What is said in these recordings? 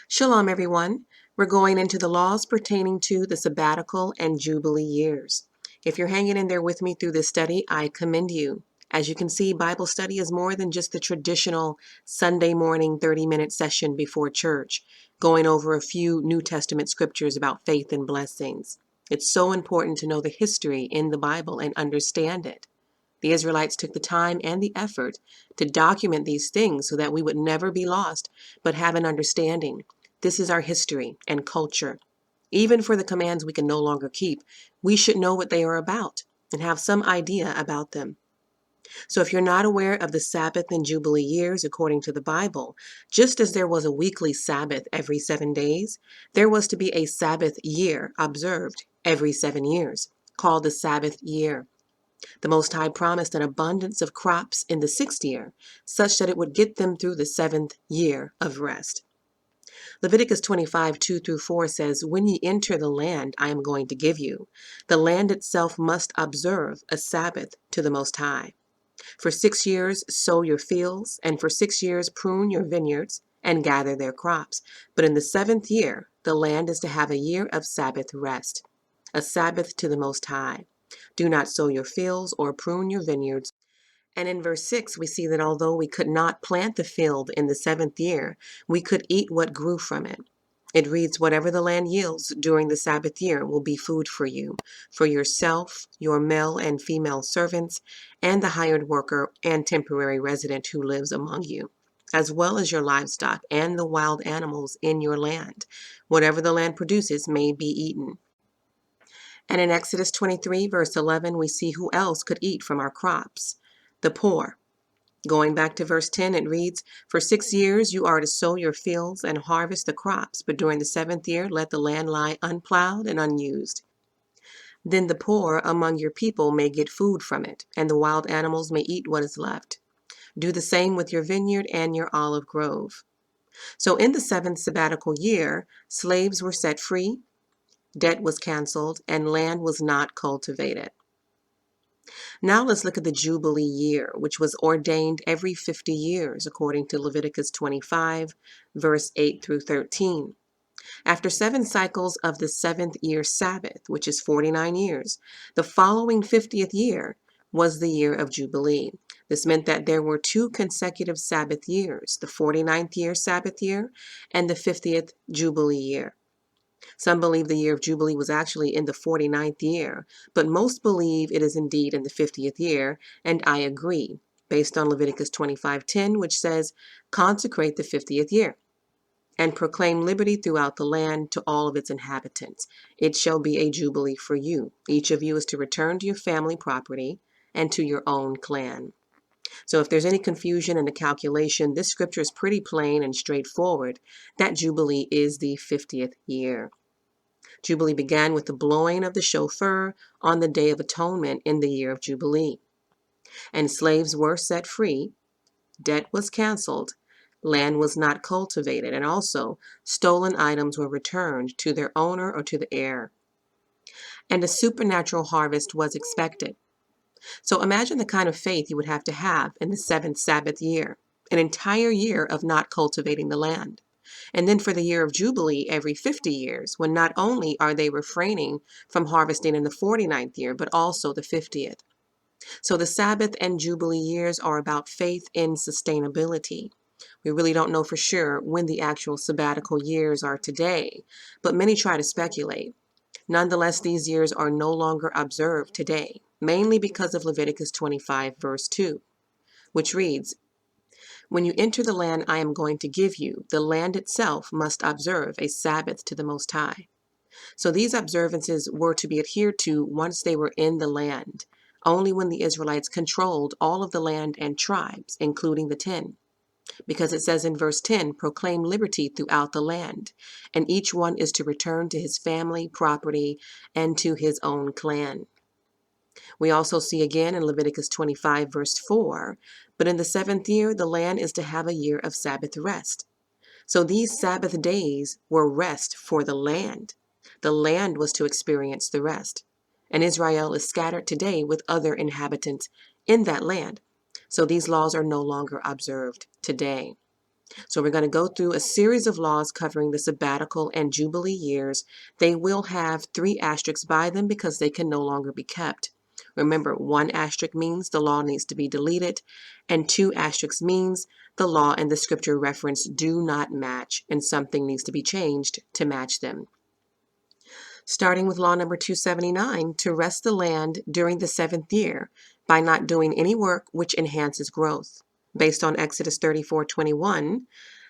Shalom, everyone. We're going into the laws pertaining to the sabbatical and Jubilee years. If you're hanging in there with me through this study, I commend you. As you can see, Bible study is more than just the traditional Sunday morning 30-minute session before church, going over a few New Testament scriptures about faith and blessings. It's so important to know the history in the Bible and understand it. The Israelites took the time and the effort to document these things so that we would never be lost, but have an understanding. This is our history and culture. Even for the commands we can no longer keep, we should know what they are about and have some idea about them. So if you're not aware of the Sabbath and Jubilee years according to the Bible, just as there was a weekly Sabbath every 7 days, there was to be a Sabbath year observed every 7 years, called the Sabbath year. The Most High promised an abundance of crops in the 6th year, such that it would get them through the 7th year of rest. Leviticus 25, 2-4 says, "When ye enter the land I am going to give you, the land itself must observe a Sabbath to the Most High. For 6 years sow your fields, and for 6 years prune your vineyards, and gather their crops. But in the 7th year the land is to have a year of Sabbath rest, a Sabbath to the Most High. Do not sow your fields or prune your vineyards." And in verse 6, we see that although we could not plant the field in the 7th year, we could eat what grew from it. It reads, "Whatever the land yields during the Sabbath year will be food for you, for yourself, your male and female servants, and the hired worker and temporary resident who lives among you, as well as your livestock and the wild animals in your land. Whatever the land produces may be eaten." And in Exodus 23, verse 11, we see who else could eat from our crops: the poor. Going back to verse 10, it reads, "For 6 years you are to sow your fields and harvest the crops, but during the 7th year let the land lie unplowed and unused. Then the poor among your people may get food from it, and the wild animals may eat what is left. Do the same with your vineyard and your olive grove." So in the 7th sabbatical year, slaves were set free, debt was canceled, and land was not cultivated. Now let's look at the Jubilee year, which was ordained every 50 years, according to Leviticus 25, verse 8-13. After 7 cycles of the 7th year Sabbath, which is 49 years, the following 50th year was the year of Jubilee. This meant that there were 2 consecutive Sabbath years, the 49th year Sabbath year and the 50th Jubilee year. Some believe the year of Jubilee was actually in the 49th year, but most believe it is indeed in the 50th year, and I agree, based on Leviticus 25:10, which says, "Consecrate the 50th year, and proclaim liberty throughout the land to all of its inhabitants. It shall be a Jubilee for you. Each of you is to return to your family property and to your own clan." So if there's any confusion in the calculation, this scripture is pretty plain and straightforward. That Jubilee is the 50th year. Jubilee began with the blowing of the shofar on the Day of Atonement in the year of Jubilee. And slaves were set free, debt was canceled, land was not cultivated, and also stolen items were returned to their owner or to the heir. And a supernatural harvest was expected. So imagine the kind of faith you would have to have in the 7th Sabbath year, an entire year of not cultivating the land. And then for the year of Jubilee every 50 years, when not only are they refraining from harvesting in the 49th year, but also the 50th. So the Sabbath and Jubilee years are about faith in sustainability. We really don't know for sure when the actual sabbatical years are today, but many try to speculate. Nonetheless, these years are no longer observed today, mainly because of Leviticus 25, verse 2, which reads, "When you enter the land I am going to give you, the land itself must observe a Sabbath to the Most High." So these observances were to be adhered to once they were in the land, only when the Israelites controlled all of the land and tribes, including the 10. Because it says in verse 10, "Proclaim liberty throughout the land," and each one is to return to his family, property, and to his own clan. We also see again in Leviticus 25, verse 4, "But in the 7th year the land is to have a year of Sabbath rest." So these Sabbath days were rest for the land. The land was to experience the rest. And Israel is scattered today with other inhabitants in that land. So these laws are no longer observed today. So we're going to go through a series of laws covering the sabbatical and Jubilee years. They will have 3 asterisks by them because they can no longer be kept. Remember, 1 asterisk means the law needs to be deleted, and 2 asterisks means the law and the scripture reference do not match, and something needs to be changed to match them. Starting with law number 279, to rest the land during the 7th year by not doing any work which enhances growth. Based on Exodus 34:21,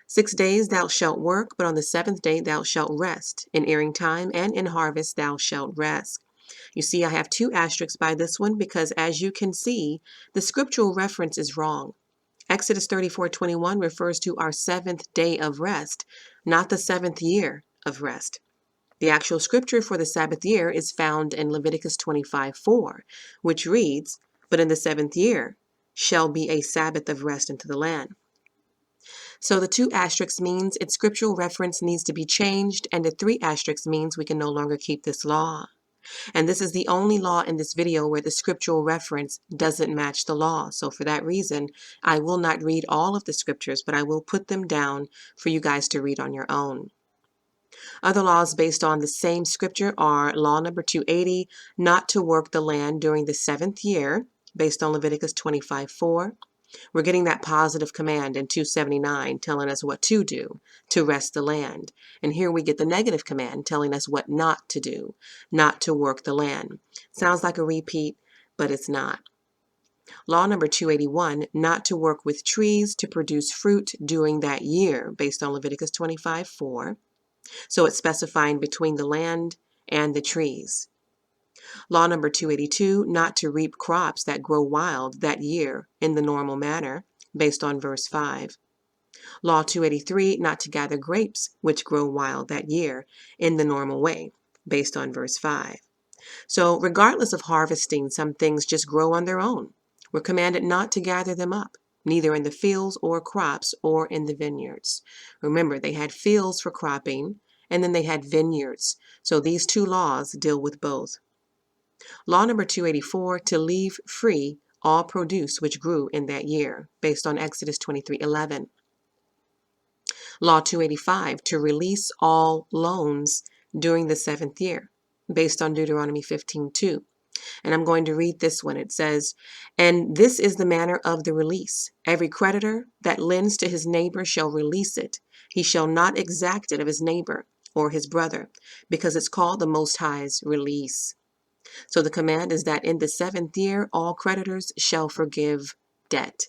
6 days thou shalt work, but on the 7th day thou shalt rest. In earing time and in harvest thou shalt rest. You see, I have 2 asterisks by this one because, as you can see, the scriptural reference is wrong. Exodus 34:21 refers to our 7th day of rest, not the 7th year of rest. The actual scripture for the Sabbath year is found in Leviticus 25:4, which reads, "But in the 7th year shall be a Sabbath of rest unto the land." So the 2 asterisks means its scriptural reference needs to be changed, and the 3 asterisks means we can no longer keep this law. And this is the only law in this video where the scriptural reference doesn't match the law. So for that reason, I will not read all of the scriptures, but I will put them down for you guys to read on your own. Other laws based on the same scripture are law number 280, not to work the land during the 7th year, based on Leviticus 25:4. We're getting that positive command in 279 telling us what to do, to rest the land. And here we get the negative command telling us what not to do, not to work the land. Sounds like a repeat, but it's not. Law number 281, not to work with trees to produce fruit during that year, based on Leviticus 25:4. So it's specifying between the land and the trees. Law number 282, not to reap crops that grow wild that year in the normal manner, based on verse 5. Law 283, not to gather grapes which grow wild that year in the normal way, based on verse 5. So regardless of harvesting, some things just grow on their own. We're commanded not to gather them up, neither in the fields or crops or in the vineyards. Remember, they had fields for cropping, and then they had vineyards. So these 2 laws deal with both. Law number 284, to leave free all produce which grew in that year, based on Exodus 23:11. Law 285, to release all loans during the 7th year, based on Deuteronomy 15:2. And I'm going to read this one. It says, "And this is the manner of the release. Every creditor that lends to his neighbor shall release it. He shall not exact it of his neighbor or his brother, because it's called the Most High's release." So the command is that in the 7th year, all creditors shall forgive debt.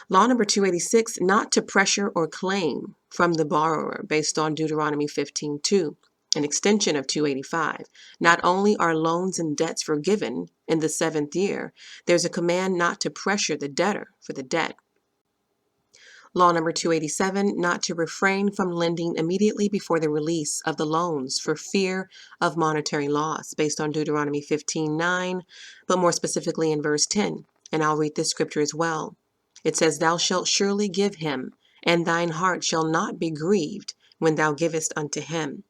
Law number 286, not to pressure or claim from the borrower, based on Deuteronomy 15:2. An extension of 285. Not only are loans and debts forgiven in the 7th year, there's a command not to pressure the debtor for the debt. Law number 287, not to refrain from lending immediately before the release of the loans for fear of monetary loss, based on Deuteronomy 15:9, but more specifically in verse 10. And I'll read this scripture as well. It says, "Thou shalt surely give him, and thine heart shall not be grieved when thou givest unto him."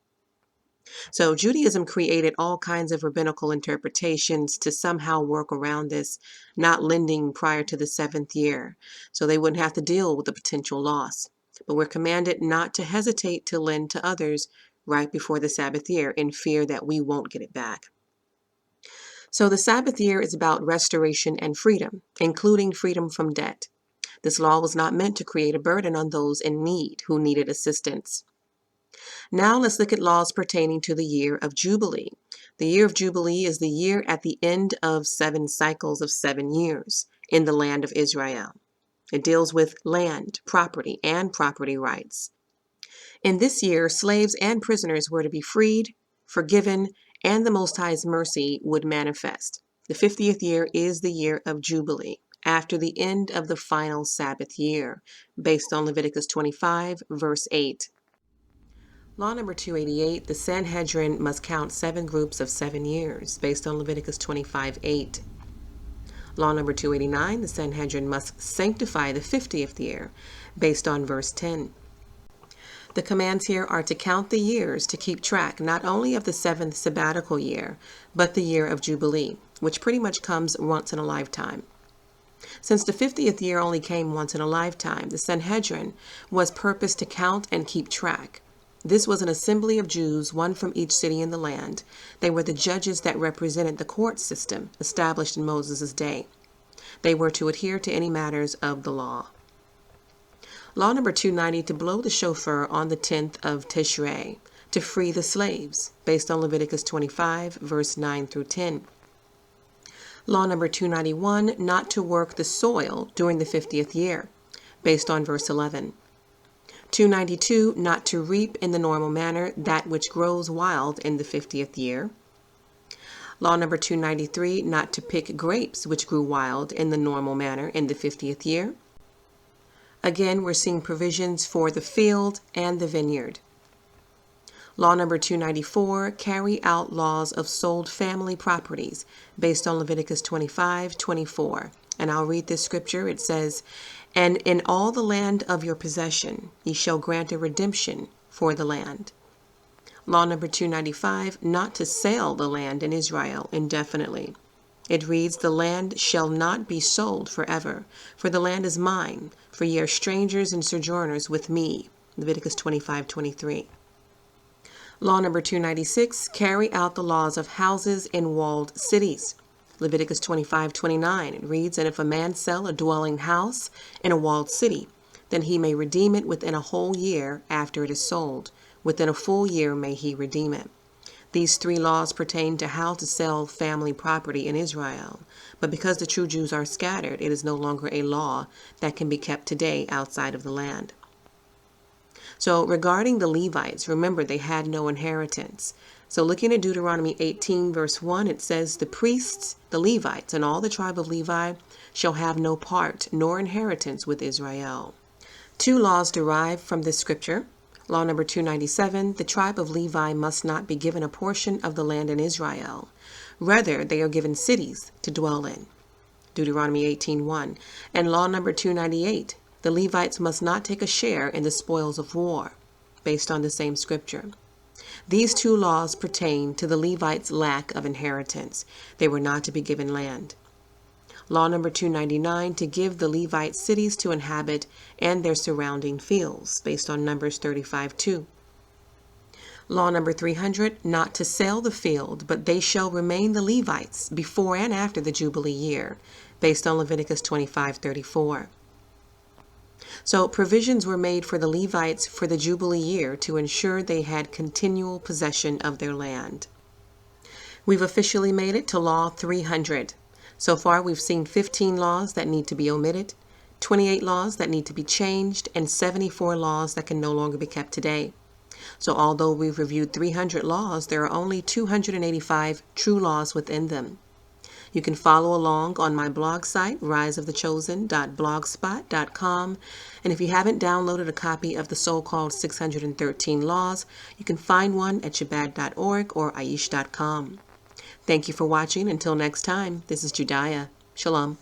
So Judaism created all kinds of rabbinical interpretations to somehow work around this, not lending prior to the 7th year, so they wouldn't have to deal with the potential loss. But we're commanded not to hesitate to lend to others right before the Sabbath year in fear that we won't get it back. So the Sabbath year is about restoration and freedom, including freedom from debt. This law was not meant to create a burden on those in need who needed assistance. Now let's look at laws pertaining to the year of Jubilee. The year of Jubilee is the year at the end of 7 cycles of 7 years in the land of Israel. It deals with land, property, and property rights. In this year, slaves and prisoners were to be freed, forgiven, and the Most High's mercy would manifest. The 50th year is the year of Jubilee, after the end of the final Sabbath year, based on Leviticus 25, verse 8. Law number 288, the Sanhedrin must count 7 groups of 7 years, based on Leviticus 25:8. Law number 289, the Sanhedrin must sanctify the 50th year, based on verse 10. The commands here are to count the years to keep track not only of the 7th sabbatical year, but the year of Jubilee, which pretty much comes once in a lifetime. Since the 50th year only came once in a lifetime, the Sanhedrin was purposed to count and keep track. This was an assembly of Jews, one from each city in the land. They were the judges that represented the court system established in Moses' day. They were to adhere to any matters of the law. Law number 290, to blow the shofar on the 10th of Tishrei, to free the slaves, based on Leviticus 25, verse 9 through 10. Law number 291, not to work the soil during the 50th year, based on verse 11. 292, not to reap in the normal manner that which grows wild in the 50th year. Law number 293, not to pick grapes which grew wild in the normal manner in the 50th year. Again, we're seeing provisions for the field and the vineyard. Law number 294, carry out laws of sold family properties, based on Leviticus 25:24. And I'll read this scripture. It says, "And in all the land of your possession, ye shall grant a redemption for the land." Law number 295, not to sell the land in Israel indefinitely. It reads, "The land shall not be sold forever, for the land is mine, for ye are strangers and sojourners with me." Leviticus 25:23. Law number 296, carry out the laws of houses in walled cities. Leviticus 25:29. It reads, "And if a man sell a dwelling house in a walled city, then he may redeem it within a whole year after it is sold. Within a full year may he redeem it." These three laws pertain to how to sell family property in Israel. But because the true Jews are scattered, it is no longer a law that can be kept today outside of the land. So regarding the Levites, remember they had no inheritance. So looking at Deuteronomy 18 verse 1, it says, "The priests, the Levites, and all the tribe of Levi shall have no part nor inheritance with Israel." Two laws derive from this scripture. Law number 297, the tribe of Levi must not be given a portion of the land in Israel. Rather, they are given cities to dwell in. Deuteronomy 18:1. And law number 298, the Levites must not take a share in the spoils of war, based on the same scripture. These two laws pertain to the Levites' lack of inheritance. They were not to be given land. Law number 299, to give the Levites cities to inhabit and their surrounding fields, based on Numbers 35:2. Law number 300, not to sell the field, but they shall remain the Levites before and after the Jubilee year, based on Leviticus 25:34. So provisions were made for the Levites for the Jubilee year to ensure they had continual possession of their land. We've officially made it to Law 300. So far, we've seen 15 laws that need to be omitted, 28 laws that need to be changed, and 74 laws that can no longer be kept today. So although we've reviewed 300 laws, there are only 285 true laws within them. You can follow along on my blog site, riseofthechosen.blogspot.com. And if you haven't downloaded a copy of the so-called 613 laws, you can find one at shabbat.org or aish.com. Thank you for watching. Until next time, this is Judiah. Shalom.